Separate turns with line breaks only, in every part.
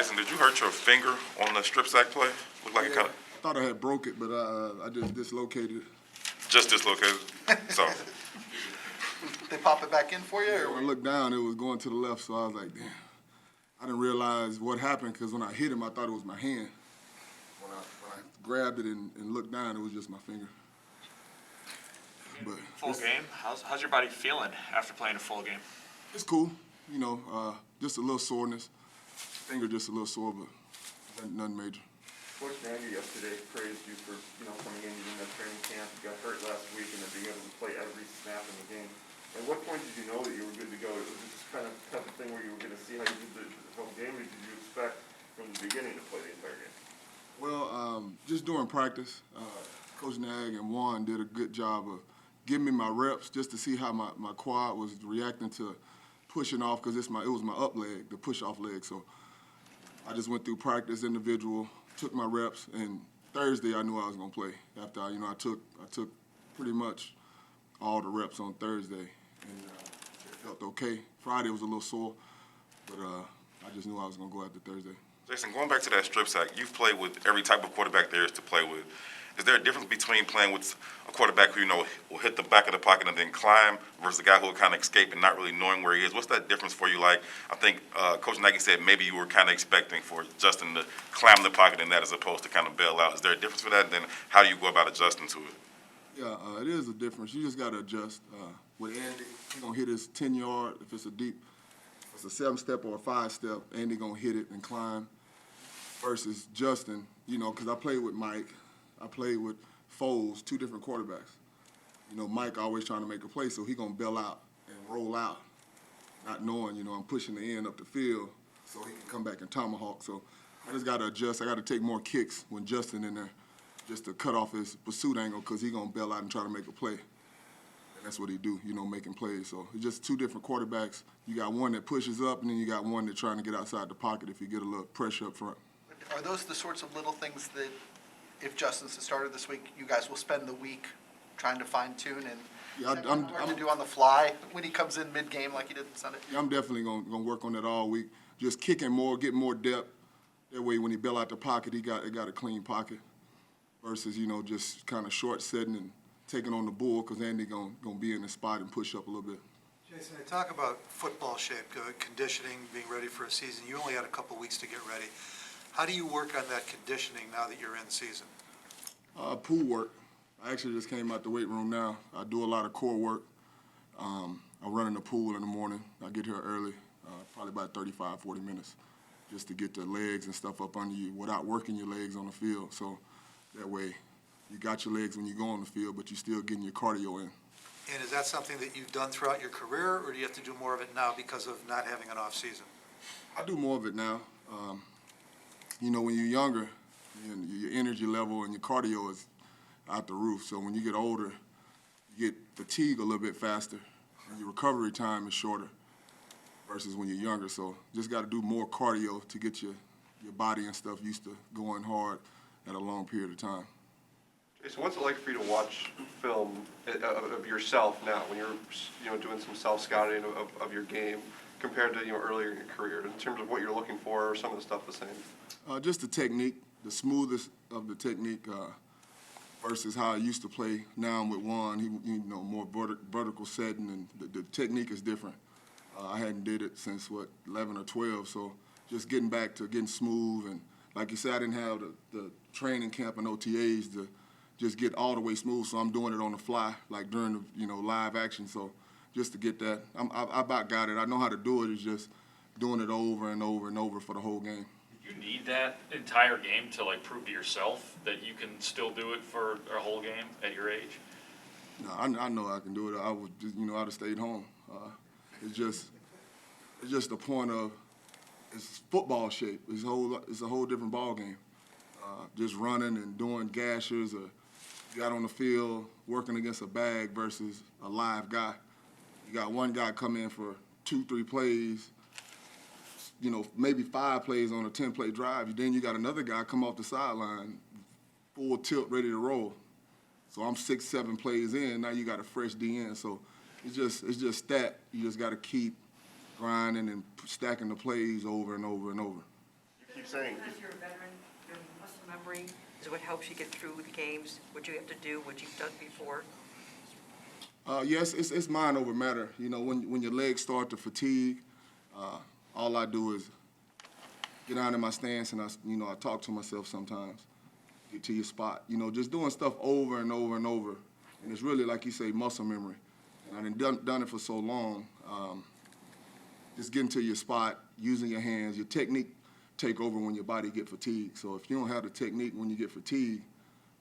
Jason, did you hurt your finger on the strip sack play? Looked like it kind of
I thought I had broke it, but I just dislocated it.
just dislocated. So,
They pop it back in for you?
When I looked down, it was going to the left, so I was like, damn. I didn't realize what happened because when I hit him, I thought it was my hand. When I grabbed it and looked down, it was just my finger. But
Full game. How's your body feeling after playing a full game?
it's cool, just a little soreness. Finger just a little sore, but nothing major.
Coach Nagy yesterday praised you for, coming in, you didn't have training camp, you got hurt last week, and then being able to play every snap in the game. At what point did you know that you were good to go? Was it just kind of type of thing where you were going to see how you did the whole game, or did you expect from the beginning to play the entire game?
Well, just during practice, Coach Nag and Juan did a good job of giving me my reps just to see how my quad was reacting to pushing off because it was my up leg, the push-off leg. So I just went through practice individual, took my reps, and Thursday I knew I was going to play. After I took pretty much all the reps on Thursday, and it felt okay. Friday was a little sore, but I just knew I was going to go after Thursday.
Jason, going back to that strip sack, you've played with every type of quarterback there is to play with. Is there a difference between playing with a quarterback who, will hit the back of the pocket and then climb versus a guy who will kind of escape and not really knowing where he is? What's that difference for you like? I think Coach Nagy said maybe you were kind of expecting for Justin to climb the pocket in that as opposed to kind of bail out. Is there a difference for that? And then how do you go about adjusting to it?
Yeah, it is a difference. You just got to adjust. With Andy, he's going to hit his 10-yard. If it's a 7-step or a 5-step, Andy going to hit it and climb. Versus Justin, because I played with Mike. I played with Foles, two different quarterbacks. Mike always trying to make a play, so he going to bail out and roll out, not knowing, I'm pushing the end up the field so he can come back and tomahawk. So I just got to adjust. I got to take more kicks when Justin in there just to cut off his pursuit angle because he going to bail out and try to make a play. And that's what he do, making plays. So it's just two different quarterbacks. You got one that pushes up, and then you got one that's trying to get outside the pocket if you get a little pressure up front.
Are those the sorts of little things that, if Justin's the starter this week, you guys will spend the week trying to fine-tune and learn to do on the fly when he comes in mid-game like he did Sunday?
Yeah, I'm definitely going to work on that all week. Just kicking more, get more depth. That way when he bail out the pocket, he got a clean pocket versus, just kind of short setting and taking on the bull because Andy going to be in the spot and push up a little bit.
Jason, I talk about football shape, conditioning, being ready for a season. You only had a couple weeks to get ready. How do you work on that conditioning now that you're in season?
Pool work. I actually just came out the weight room now. I do a lot of core work. I run in the pool in the morning. I get here early, probably about 35, 40 minutes, just to get the legs and stuff up under you without working your legs on the field. So that way you got your legs when you go on the field, but you're still getting your cardio in.
And is that something that you've done throughout your career, or do you have to do more of it now because of not having an off season?
I do more of it now. When you're younger, your energy level and your cardio is out the roof. So when you get older, you get fatigued a little bit faster, and your recovery time is shorter versus when you're younger. So just got to do more cardio to get your body and stuff used to going hard at a long period of time.
Jason, what's it like for you to watch film of yourself now when you're doing some self-scouting of your game compared to earlier in your career in terms of what you're looking for, or some of the stuff the same?
Just the technique, the smoothest of the technique versus how I used to play. Now I'm with Juan, he more vertical setting, and the technique is different. I hadn't did it since 11 or 12, so just getting back to getting smooth, and like you said, I didn't have the training camp and OTAs to just get all the way smooth, so I'm doing it on the fly, like during the live action. So just to get that, I about got it. I know how to do it. It's just doing it over and over and over for the whole game.
You need that entire game to prove to yourself that you can still do it for a whole game at your age?
No, I know I can do it. I would I'd have stayed home. It's just the point of it's football shape. It's a whole different ball game. Just running and doing gashers or got on the field working against a bag versus a live guy. You got one guy come in for 2-3 plays, maybe 5 plays on a 10-play drive. Then you got another guy come off the sideline, full tilt, ready to roll. So I'm 6-7 plays in. Now you got a fresh DN. So it's just that. You just got to keep grinding and stacking the plays over and over and over.
You
keep saying,
Because you're a veteran, your muscle memory is what helps you get through the games, what you have to do, what you've done before.
Yes, it's mind over matter. You know, when your legs start to fatigue, all I do is get down in my stance and I talk to myself sometimes. Get to your spot. You know, just doing stuff over and over and over. And it's really, like you say, muscle memory. And I've done it for so long. Just getting to your spot, using your hands, your technique take over when your body get fatigued. So if you don't have the technique when you get fatigued,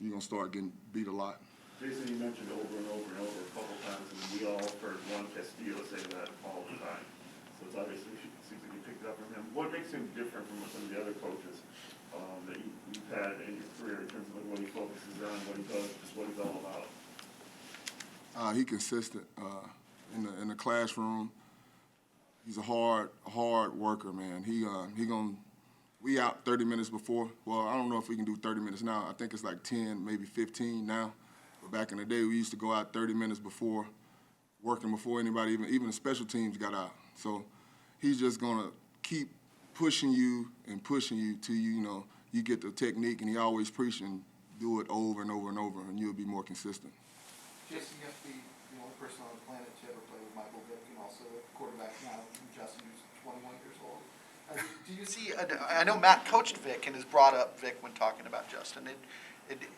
you're going to start getting beat a lot.
Jason, you mentioned over and over and over a couple times, and we all heard Juan Castillo say that all the time. So it's obviously, it seems like you picked it up from him. What makes him different from some of the other coaches that you've had in your career in terms of like what he focuses on, what he does, just what he's all about?
He consistent in the classroom. He's a hard worker, man. We out 30 minutes before. Well, I don't know if we can do 30 minutes now. I think it's like 10, maybe 15 now. But back in the day, we used to go out 30 minutes before, working before anybody, even the special teams got out. So he's just gonna keep pushing you and pushing you till you get the technique, and he always preaching, do it over and over and over, and you'll be more consistent.
Jason, you have to be the only person on the planet to ever play with Michael Vick, and also a quarterback now, Justin, who's 21 years old. Do you see, I know Matt coached Vic and has brought up Vic when talking about Justin.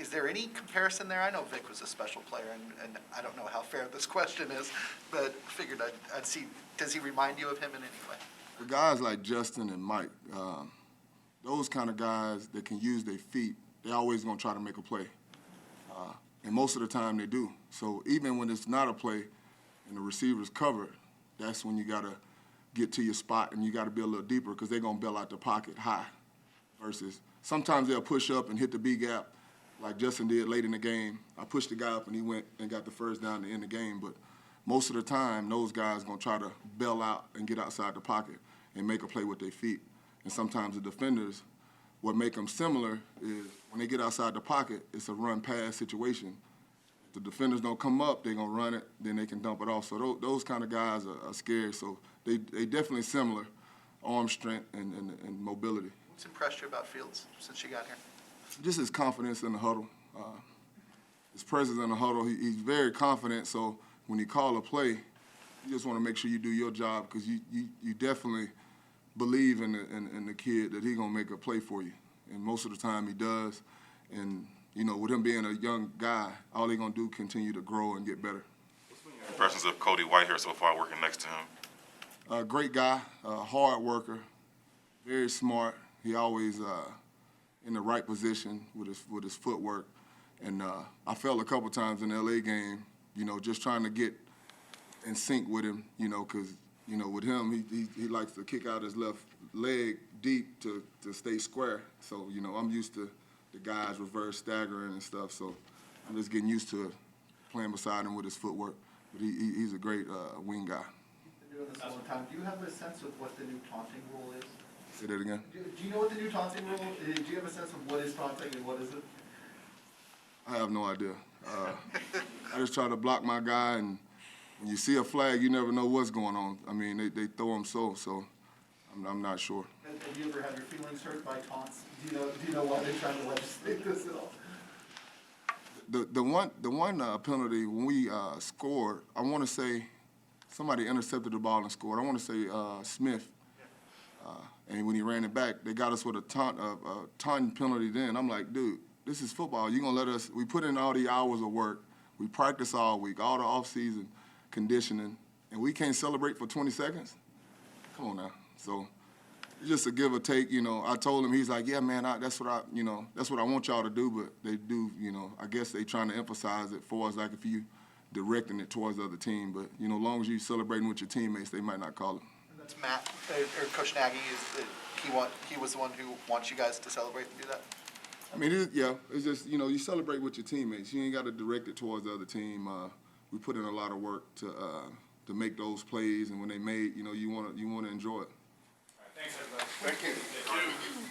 Is there any comparison there? I know Vic was a special player, and I don't know how fair this question is, but figured I'd see, does he remind you of him in any way?
The guys like Justin and Mike, those kind of guys that can use their feet, they're always going to try to make a play. And most of the time they do. So even when it's not a play and the receiver's covered, that's when you got to get to your spot and you got to be a little deeper because they're going to bail out the pocket high. Versus sometimes they'll push up and hit the B gap like Justin did late in the game. I pushed the guy up and he went and got the first down to end the game. But most of the time, those guys are going to try to bail out and get outside the pocket and make a play with their feet. And sometimes the defenders, what make them similar is when they get outside the pocket, it's a run-pass situation. If the defenders don't come up, they're going to run it, then they can dump it off. So those kind of guys are scary. So they definitely similar, arm strength and mobility.
What's impressed you about Fields since you got here?
Just his confidence in the huddle, his presence in the huddle. He's very confident, so when he call a play, you just want to make sure you do your job because you definitely believe in the kid that he's going to make a play for you. And most of the time he does. And, you know, with him being a young guy, all he's going to do is continue to grow and get better.
Impressions of Cody White here so far working next to him?
Great guy, hard worker, very smart. He always in the right position with his footwork. And I felt a couple times in the LA game, you know, just trying to get in sync with him, you know, because, you know, with him, he likes to kick out his left leg deep to stay square. So, you know, I'm used to the guys reverse staggering and stuff. So I'm just getting used to playing beside him with his footwork. But he's a great wing guy.
You've been doing this a long time. Do you have a sense of what the new taunting rule is?
Say that again?
Do you know what the new taunting rule is? Do you have a sense of what is taunting and what isn't?
I have no idea. I just try to block my guy, and when you see a flag, you never know what's going on. I mean, they throw them so I'm not sure.
Have you ever had your feelings hurt by taunts? Do you know why they're trying to legislate this at all?
The one penalty when we scored, I want to say somebody intercepted the ball and scored. I want to say Smith. And when he ran it back, they got us with a taunting penalty then. I'm like, dude, this is football. You're going to let us – we put in all the hours of work. We practice all week, all the off-season conditioning, and we can't celebrate for 20 seconds? Come on now. So it's just a give or take, you know. I told him, he's like, yeah, man, that's what I want y'all to do, but they do, you know. I guess they trying to emphasize it for us, like if you directing it towards the other team. But, you know, as long as you celebrating with your teammates, they might not call it.
That's Matt, or Coach Nagy, he was the one who wants you guys to celebrate and do that?
I mean, it's just, you know, you celebrate with your teammates. You ain't got to direct it towards the other team. We put in a lot of work to make those plays, and when they made, you know, you want to enjoy it.
Thanks, everybody.
Thank you.